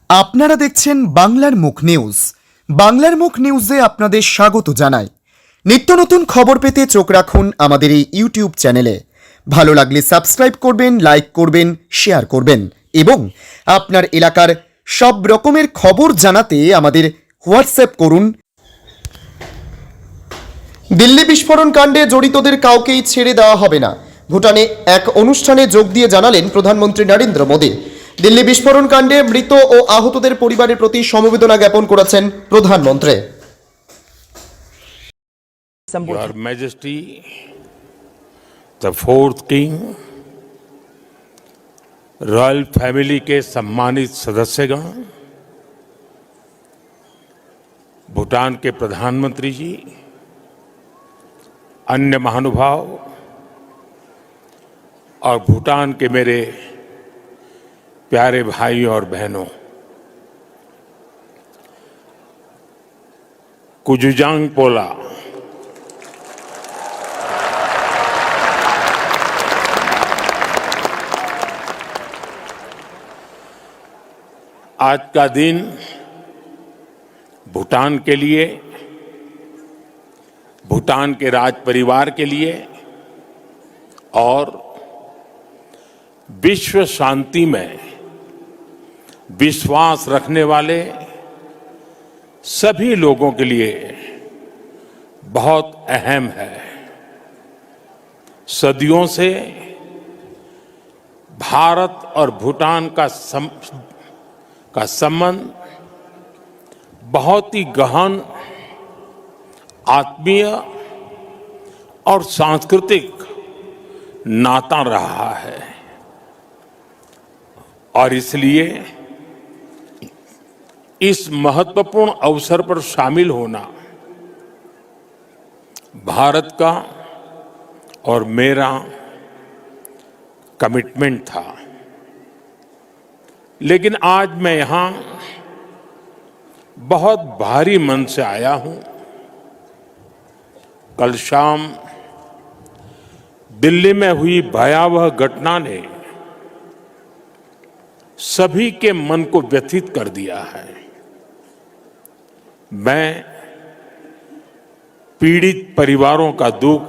আপনারা দেখছেন বাংলার মুখ নিউজ। বাংলার মুখ নিউজে আপনাদের স্বাগত জানাই। নিত্য নতুন খবর পেতে চোখ রাখুন আমাদের এই ইউটিউব চ্যানেলে। ভালো লাগলে সাবস্ক্রাইব করবেন, লাইক করবেন, শেয়ার করবেন এবং আপনার এলাকার সব রকমের খবর জানাতে আমাদের হোয়াটসঅ্যাপ করুন। দিল্লি বিস্ফোরণ কাণ্ডে জড়িতদের কাউকেই ছেড়ে দেওয়া হবে না, ভুটানে এক অনুষ্ঠানে যোগ দিয়ে জানালেন প্রধানমন্ত্রী নরেন্দ্র মোদী। দিল্লি বিস্ফোরণ কাণ্ডে মৃত ও আহতদের পরিবারের প্রতি সমবেদনা জ্ঞাপন করেছেন প্রধানমন্ত্রী। Your Majesty, the fourth king, royal family के सम्मानित सदस्यगण, भूटान के प्रधानमंत्री जी, अन्य महानुभाव और भूटान के मेरे प्यारे भाई और बहनों, कुजुजांग पोला आज का दिन भूटान के लिए, भूटान के राज परिवार के लिए और विश्व शांति में विश्वास रखने वाले सभी लोगों के लिए बहुत अहम है। सदियों से भारत और भूटान का संबंध बहुत ही गहन, आत्मीय और सांस्कृतिक नाता रहा है और इसलिए इस महत्वपूर्ण अवसर पर शामिल होना भारत का और मेरा कमिटमेंट था। लेकिन आज मैं यहां बहुत भारी मन से आया हूं। कल शाम दिल्ली में हुई भयावह घटना ने सभी के मन को व्यथित कर दिया है। मैं पीड़ित परिवारों का दुख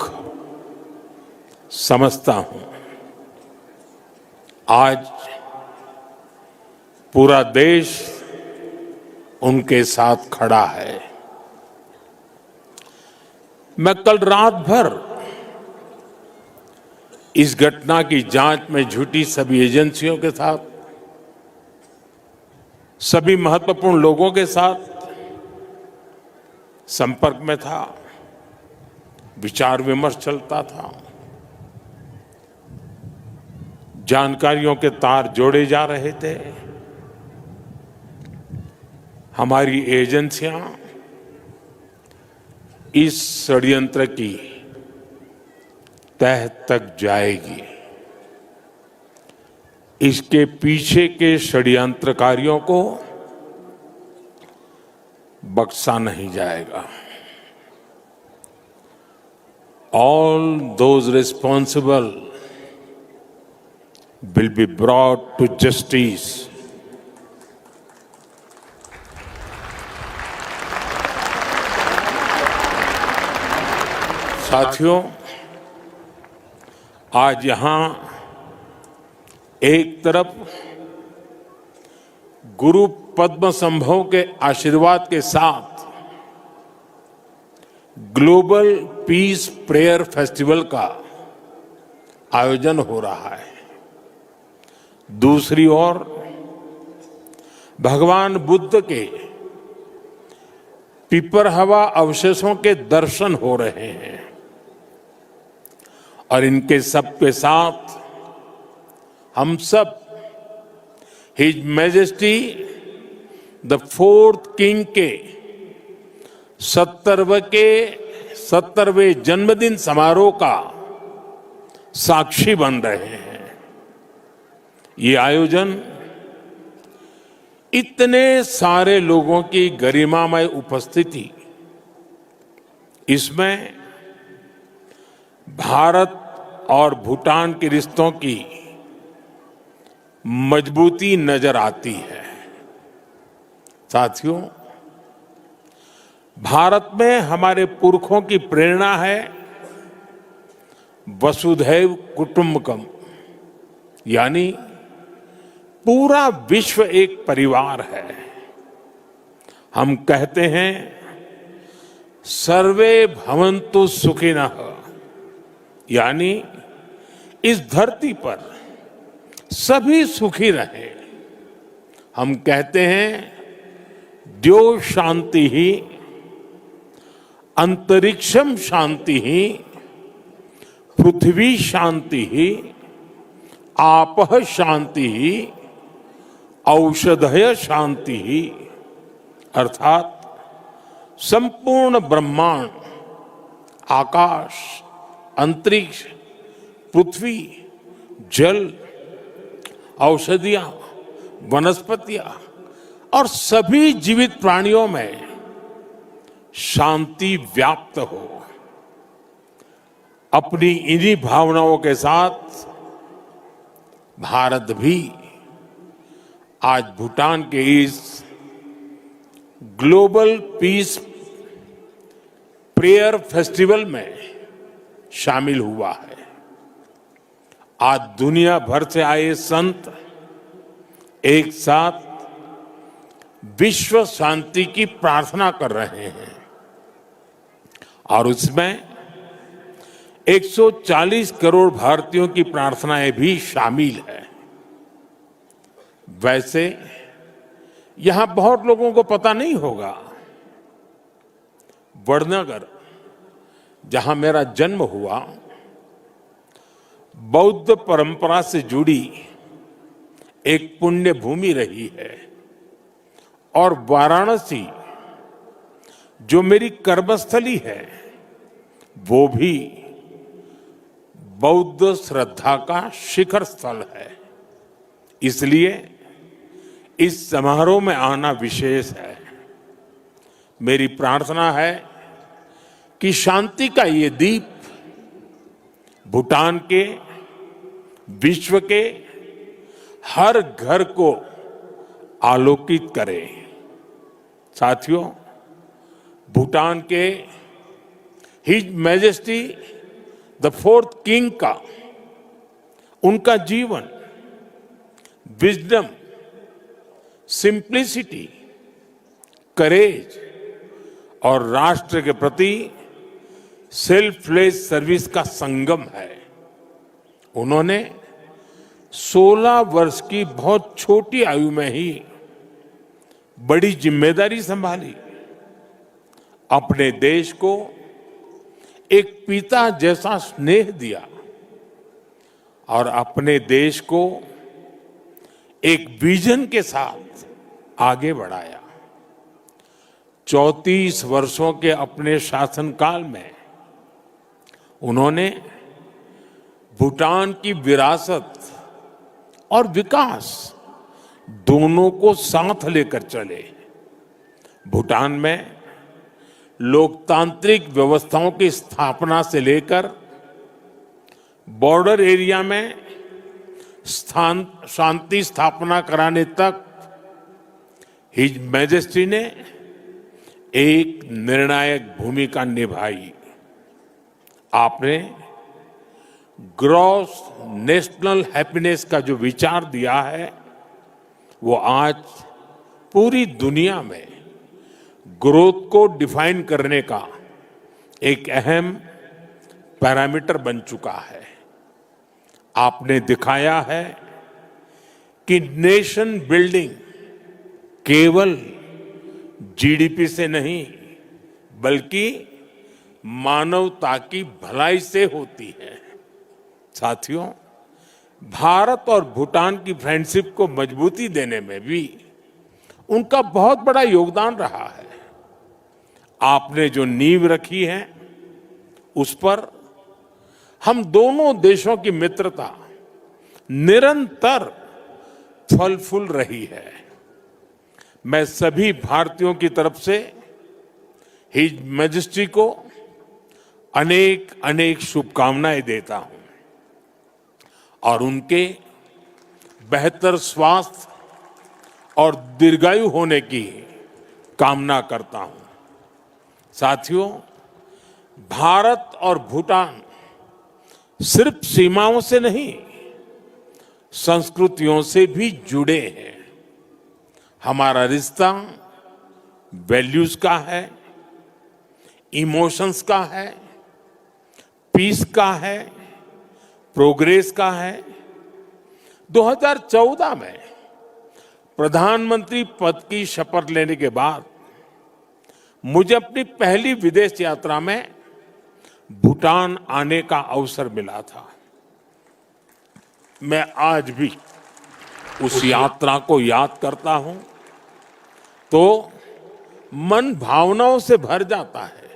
समझता हूं। आज पूरा देश उनके साथ खड़ा है। मैं कल रात भर इस घटना की जांच में जुटी सभी एजेंसियों के साथ, सभी महत्वपूर्ण लोगों के साथ संपर्क में था, विचार विमर्श चलता था, जानकारियों के तार जोड़े जा रहे थे। हमारी एजेंसियां इस षड्यंत्र की तह तक जाएगी। इसके पीछे के षड्यंत्रकारियों को बख्शा नहीं जाएगा। All those responsible will be brought to justice. साथियों, आज यहां एक तरफ गुरु पद्म संभव के आशीर्वाद के साथ ग्लोबल पीस प्रेयर फेस्टिवल का आयोजन हो रहा है। दूसरी ओर भगवान बुद्ध के पिपरहवा अवशेषों के दर्शन हो रहे हैं और इनके सब के साथ हम सब his majesty the fourth king के 70वें जन्मदिन समारोह का साक्षी बन रहे हैं। ये आयोजन इतने सारे लोगों की गरिमामय उपस्थिति, इसमें भारत और भूटान के रिश्तों की मजबूती नजर आती है। साथियों, भारत में हमारे पुरखों की प्रेरणा है वसुधैव कुटुंबकम, यानी पूरा विश्व एक परिवार है। हम कहते हैं सर्वे भवन्तु सुखिनः, यानी इस धरती पर सभी सुखी रहें। हम कहते हैं द्यो शांति ही, अंतरिक्षम शांति ही, पृथ्वी शांति ही, आपः शांति ही, औषधय शांति ही, अर्थात संपूर्ण ब्रह्मांड, आकाश, अंतरिक्ष, पृथ्वी, जल, औषधियां, वनस्पतियां और सभी जीवित प्राणियों में शांति व्याप्त हो। अपनी इन्हीं भावनाओं के साथ भारत भी आज भूटान के इस ग्लोबल पीस प्रेयर फेस्टिवल में शामिल हुआ है। आज दुनिया भर से आए संत एक साथ विश्व शांति की प्रार्थना कर रहे हैं और उसमें 140 करोड़ भारतीयों की प्रार्थनाएं भी शामिल है। वैसे यहां बहुत लोगों को पता नहीं होगा, वडनगर जहां मेरा जन्म हुआ, बौद्ध परंपरा से जुड़ी एक पुण्य भूमि रही है और वाराणसी जो मेरी कर्मस्थली है वो भी बौद्ध श्रद्धा का शिखर स्थल है। इसलिए इस समारोह में आना विशेष है। मेरी प्रार्थना है कि शांति का ये दीप भूटान के, विश्व के हर घर को आलोकित करे। साथियों, भूटान के his majesty the fourth king का, उनका जीवन विजडम, सिंप्लिसिटी, करेज और राष्ट्र के प्रति सेल्फलेस सर्विस का संगम है। उन्होंने 16 वर्ष की बहुत छोटी आयु में ही बड़ी जिम्मेदारी संभाली, अपने देश को एक पिता जैसा स्नेह दिया और अपने देश को एक विजन के साथ आगे बढ़ाया। 34 वर्षों के अपने शासनकाल में उन्होंने भूटान की विरासत और विकास दोनों को साथ लेकर चले। भूटान में लोकतांत्रिक व्यवस्थाओं की स्थापना से लेकर बॉर्डर एरिया में शांति स्थापना कराने तक हिज मैजेस्टी ने एक निर्णायक भूमिका निभाई। आपने ग्रॉस नेशनल हैप्पीनेस का जो विचार दिया है वो आज पूरी दुनिया में ग्रोथ को डिफाइन करने का एक अहम पैरामीटर बन चुका है। आपने दिखाया है कि नेशन बिल्डिंग केवल जीडीपी से नहीं बल्कि मानवता की भलाई से होती है। साथियों, भारत और भूटान की फ्रेंडशिप को मजबूती देने में भी उनका बहुत बड़ा योगदान रहा है। आपने जो नींव रखी है उस पर हम दोनों देशों की मित्रता निरंतर फल फूल रही है। मैं सभी भारतीयों की तरफ से हिज मैजेस्टी को अनेक अनेक शुभकामनाएं देता हूं और उनके बेहतर स्वास्थ्य और दीर्घायु होने की कामना करता हूं। साथियों, भारत और भूटान सिर्फ सीमाओं से नहीं, संस्कृतियों से भी जुड़े हैं। हमारा रिश्ता वैल्यूज का है, इमोशंस का है, पीस का है, प्रोग्रेस का है। 2014 में प्रधानमंत्री पद की शपथ लेने के बाद मुझे अपनी पहली विदेश यात्रा में भूटान आने का अवसर मिला था। मैं आज भी उस यात्रा को याद करता हूं तो मन भावनाओं से भर जाता है।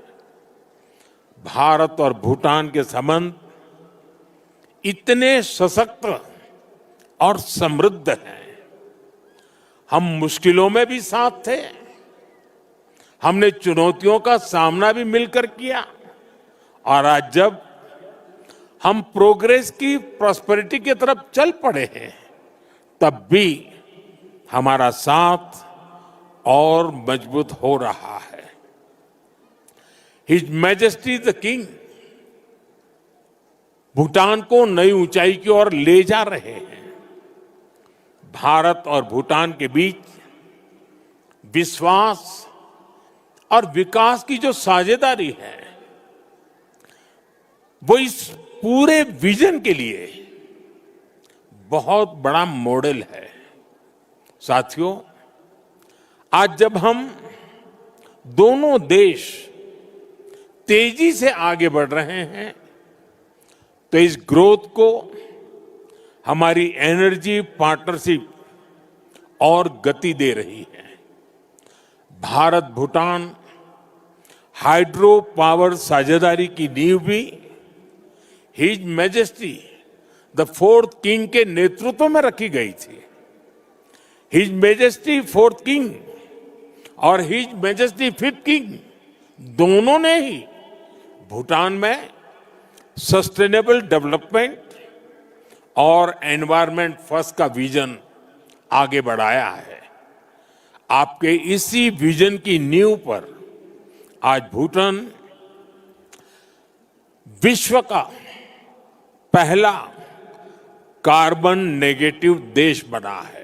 भारत और भूटान के संबंध इतने सशक्त और समृद्ध हैं। हम मुश्किलों में भी साथ थे, हमने चुनौतियों का सामना भी मिलकर किया, और आज जब हम प्रोग्रेस की प्रॉस्पेरिटी की तरफ चल पड़े हैं, तब भी हमारा साथ और मजबूत हो रहा है। His majesty the king Bhutan को नई ऊंचाई की ओर ले जा रहे हैं। भारत और भूटान के बीच विश्वास और विकास की जो साझेदारी है, वो इस पूरे विजन के लिए बहुत बड़ा मॉडल है। साथियों, आज जब हम दोनों देश तेजी से आगे बढ़ रहे हैं, तो इस ग्रोथ को हमारी एनर्जी पार्टनरशिप और गति दे रही है। भारत भूटान हाइड्रो पावर साझेदारी की नींव भी his majesty the fourth king के नेतृत्व में रखी गई थी। हिज मैजेस्टी फोर्थ किंग और हिज मैजेस्टी फिफ्थ किंग दोनों ने ही भूटान में सस्टेनेबल डेवलपमेंट और एनवायरमेंट फर्स्ट का विजन आगे बढ़ाया है। आपके इसी विजन की नींव पर आज भूटान विश्व का पहला कार्बन नेगेटिव देश बना है।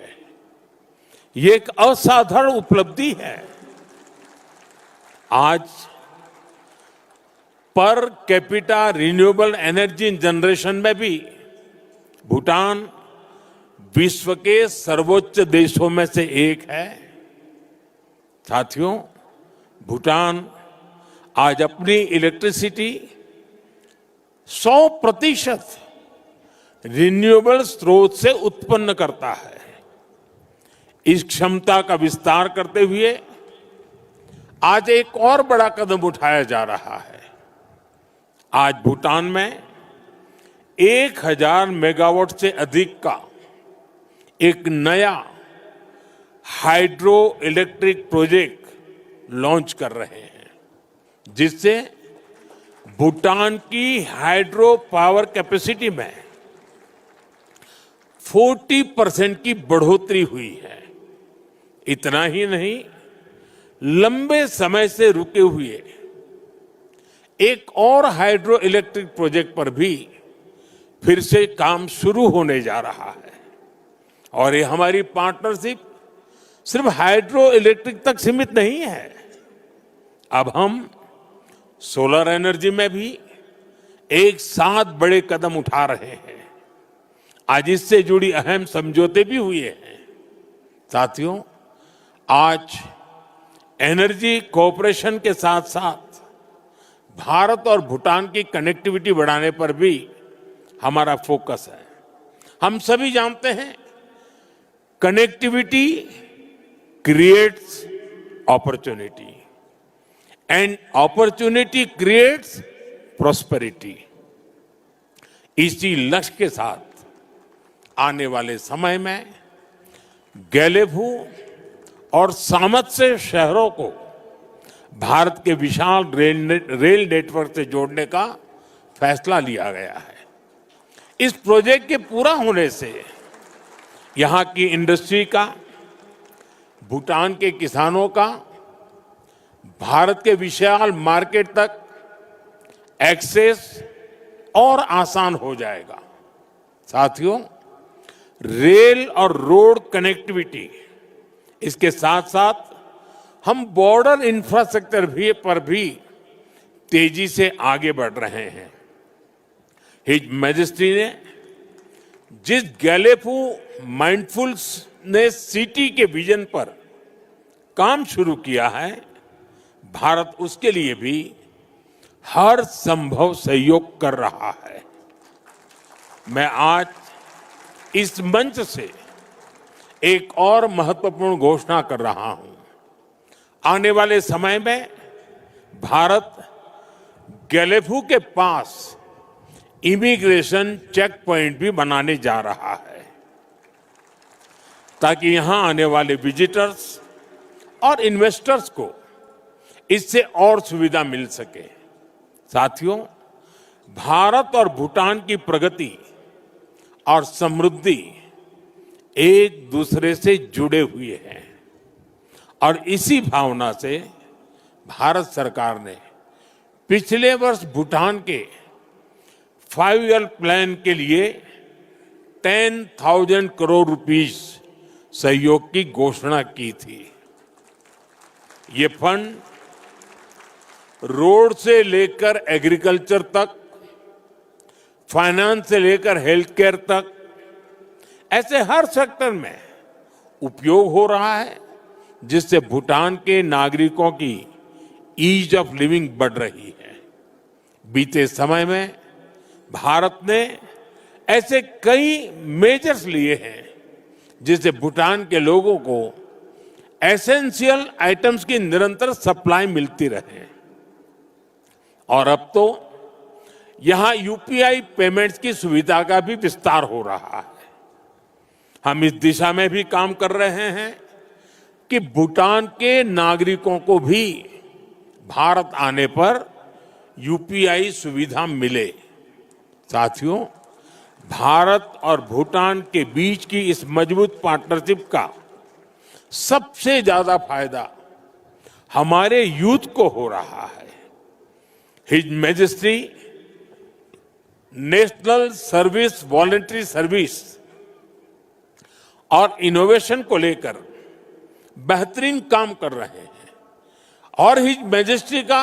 ये एक असाधारण उपलब्धि है। आज per capita renewable energy generation में भी भूटान विश्व के सर्वोच्च देशों में से एक है। साथियों, भूटान आज अपनी इलेक्ट्रिसिटी 100% रिन्यूएबल स्रोत से उत्पन्न करता है। इस क्षमता का विस्तार करते हुए आज एक और बड़ा कदम उठाया जा रहा है। आज भूटान में 1000 मेगावाट से अधिक का एक नया हाइड्रो इलेक्ट्रिक प्रोजेक्ट लॉन्च कर रहे हैं, जिससे भूटान की हाइड्रो पावर कैपेसिटी में 40% की बढ़ोतरी हुई है। इतना ही नहीं, लंबे समय से रुके हुए एक और हाइड्रो इलेक्ट्रिक प्रोजेक्ट पर भी फिर से काम शुरू होने जा रहा है। और ये हमारी पार्टनरशिप सिर्फ हाइड्रो इलेक्ट्रिक तक सीमित नहीं है। अब हम सोलर एनर्जी में भी एक साथ बड़े कदम उठा रहे हैं। आज इससे जुड़ी अहम समझौते भी हुए हैं। साथियों, आज एनर्जी कोऑपरेशन के साथ साथ भारत और भूटान की कनेक्टिविटी बढ़ाने पर भी हमारा फोकस है। हम सभी जानते हैं, connectivity creates opportunity and opportunity creates prosperity. इसी लक्ष्य के साथ आने वाले समय में गैलेफू और सामर्थ्य शहरों को भारत के विशाल रेल नेटवर्क से जोड़ने का फैसला लिया गया है। इस प्रोजेक्ट के पूरा होने से यहां की इंडस्ट्री का, भूटान के किसानों का भारत के विशाल मार्केट तक एक्सेस और आसान हो जाएगा। साथियों, रेल और रोड कनेक्टिविटी, इसके साथ साथ हम बॉर्डर इंफ्रास्ट्रक्चर पर भी तेजी से आगे बढ़ रहे हैं। हिज मैजेस्टी ने जिस गैलेफू माइंडफुलनेस सिटी के विजन पर काम शुरू किया है, भारत उसके लिए भी हर संभव सहयोग कर रहा है। मैं आज इस मंच से एक और महत्वपूर्ण घोषणा कर रहा हूं। आने वाले समय में भारत गैलेफू के पास इमिग्रेशन चेक पॉइंट भी बनाने जा रहा है, ताकि यहां आने वाले विजिटर्स और इन्वेस्टर्स को इससे और सुविधा मिल सके। साथियों, भारत और भूटान की प्रगति और समृद्धि एक दूसरे से जुड़े हुए हैं और इसी भावना से भारत सरकार ने पिछले वर्ष भूटान के 5 ईयर प्लान के लिए 10,000 करोड़ रुपीस सहयोग की घोषणा की थी। ये फंड रोड से लेकर एग्रीकल्चर तक, फाइनेंस से लेकर हेल्थ केयर तक, ऐसे हर सेक्टर में उपयोग हो रहा है, जिससे भूटान के नागरिकों की ईज ऑफ लिविंग बढ़ रही है। बीते समय में भारत ने ऐसे कई मेजर्स लिए हैं जिससे भूटान के लोगों को एसेंशियल आइटम्स की निरंतर सप्लाई मिलती रहे। और अब तो यहां यूपीआई पेमेंट्स की सुविधा का भी विस्तार हो रहा है। हम इस दिशा में भी काम कर रहे हैं कि भूटान के नागरिकों को भी भारत आने पर यूपीआई सुविधा मिले। साथियों, भारत और भूटान के बीच की इस मजबूत पार्टनरशिप का सबसे ज्यादा फायदा हमारे यूथ को हो रहा है। His majesty national service voluntary service और इनोवेशन को लेकर बेहतरीन काम कर रहे हैं और हिज मैजेस्टी का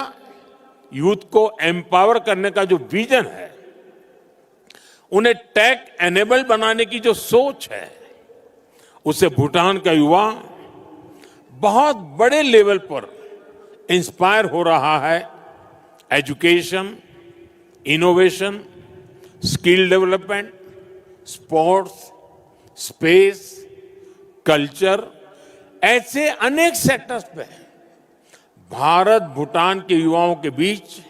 यूथ को एम्पावर करने का जो विजन है, उन्हें टेक एनेबल बनाने की जो सोच है, उससे भूटान का युवा बहुत बड़े लेवल पर इंस्पायर हो रहा है। Education, innovation, skill development, sports, space, culture, ऐसे अनेक सेक्टर्स पे भारत भूटान के युवाओं के बीच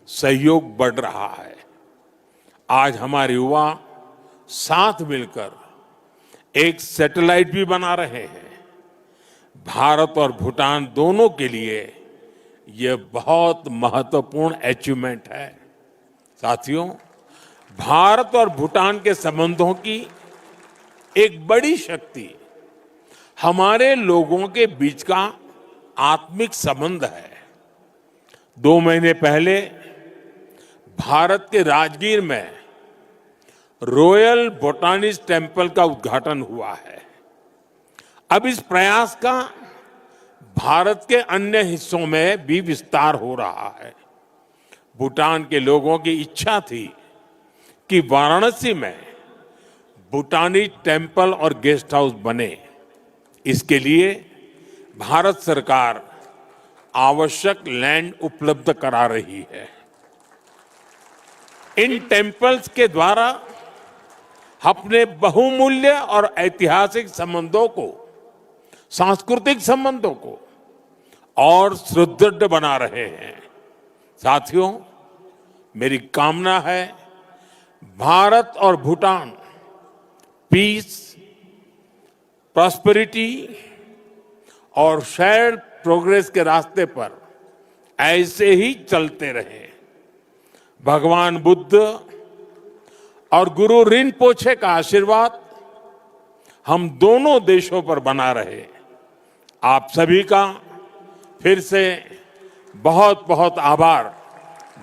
सहयोग बढ़ रहा है। आज हमारे युवा साथ मिलकर एक सैटेलाइट भी बना रहे हैं। भारत और भूटान दोनों के लिए यह बहुत महत्वपूर्ण अचीवमेंट है। साथियों, भारत और भूटान के संबंधों की एक बड़ी शक्ति हमारे लोगों के बीच का आत्मिक संबंध है। 2 महीने पहले भारत के राजगीर में रॉयल बोटानिस्ट टेम्पल का उद्घाटन हुआ है। अब इस प्रयास का भारत के अन्य हिस्सों में भी विस्तार हो रहा है। भूटान के लोगों की इच्छा थी कि वाराणसी में भूटानी टेम्पल और गेस्ट हाउस बने। इसके लिए भारत सरकार आवश्यक लैंड उपलब्ध करा रही है। इन टेम्पल्स के द्वारा अपने बहुमूल्य और ऐतिहासिक संबंधों को, सांस्कृतिक संबंधों को और सुदृढ़ बना रहे हैं। साथियों, मेरी कामना है भारत और भूटान पीस, प्रॉस्पेरिटी और शेयर्ड प्रोग्रेस के रास्ते पर ऐसे ही चलते रहे। भगवान बुद्ध और गुरु रिनपोछे का आशीर्वाद हम दोनों देशों पर बना रहे। आप सभी का फिर से बहुत बहुत आभार,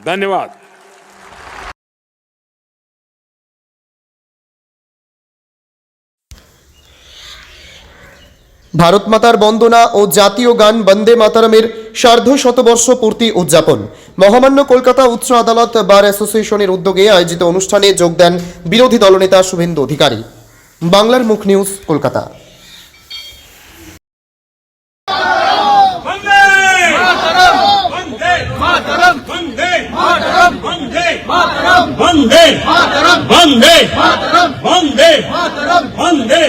धन्यवाद। ভারত মাতার বন্দনা ও জাতীয় গান বন্দে মাতারমের সার্ধ শতবর্ষ পূর্তি উদযাপন মহামান্য কলকাতা উচ্চ আদালত বার অ্যাসোসিয়েশনের উদ্যোগে আয়োজিত অনুষ্ঠানে যোগ দেন বিরোধী দলনেতা শুভেন্দু অধিকারী। বাংলার মুখ নিউজ, কলকাতা। वंदे वंदे वंदे वंदे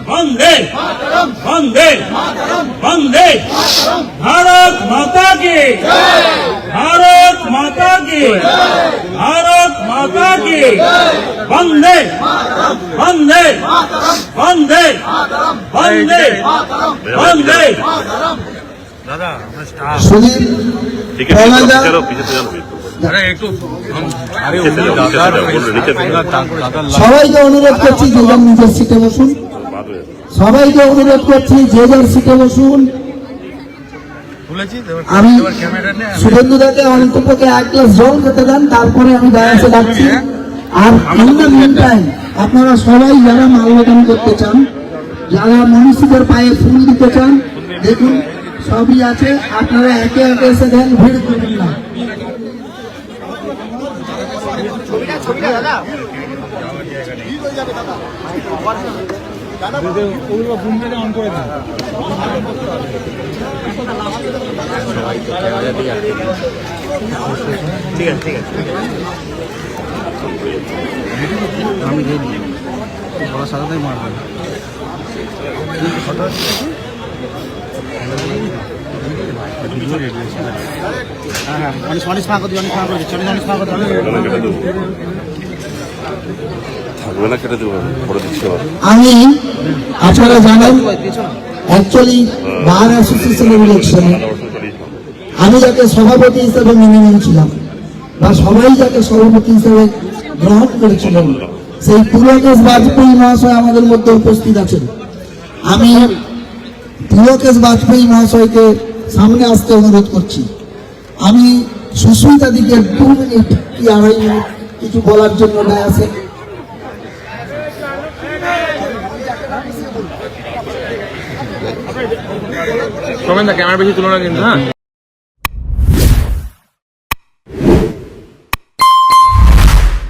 वंदे वंदे वंदे भारत माता की, भारत माता की, भारत माता की, वंदे वंदे वंदे वंदे वंदे। सुनील সবাইকে অনুরোধ করছি যে যার নিজের সিটে বসুন। সবাইকে অনুরোধ করছি যে যার সিটে বসুন। আমি শুভেন্দুদাকে অন্তপক্ষে এক গ্লাস জল খেতে দেন, তারপরে আমি ডায়াসে ডাকছি। আর ইন দ্য মিন টাইম আপনারা সবাই যারা মাল্যদান করতে চান, যারা মনীষীদের পায়ে ফুল দিতে চান, দেখুন সবই আছে, আপনারা একে একে এসে দেন, ভিড় করবেন না। আমি সাদাতে মারবেন আমি আপনারা জানেন অ্যাকচুয়ালি বার অ্যাসোসিয়েশনের ইলেকশনে আমি যাকে সভাপতি হিসেবে মেনে নিয়েছিলাম বা সবাই যাকে সভাপতি হিসেবে গ্রহণ করেছিলেন, সেই পুলকেশ বাজপেয়ী মহাশয় আমাদের মধ্যে উপস্থিত আছেন। আমি পুলকেশ বাজপেয়ী মহাশয়কে সামনে আসতে অনুরোধ করছি। আমি সুস্মিতা দিকে 2 মিনিট কি 2.5 মিনিট কিছু বলার জন্য ডায়াসে ক্যামেরা বেশি তুলনা কিন্তু, হ্যাঁ।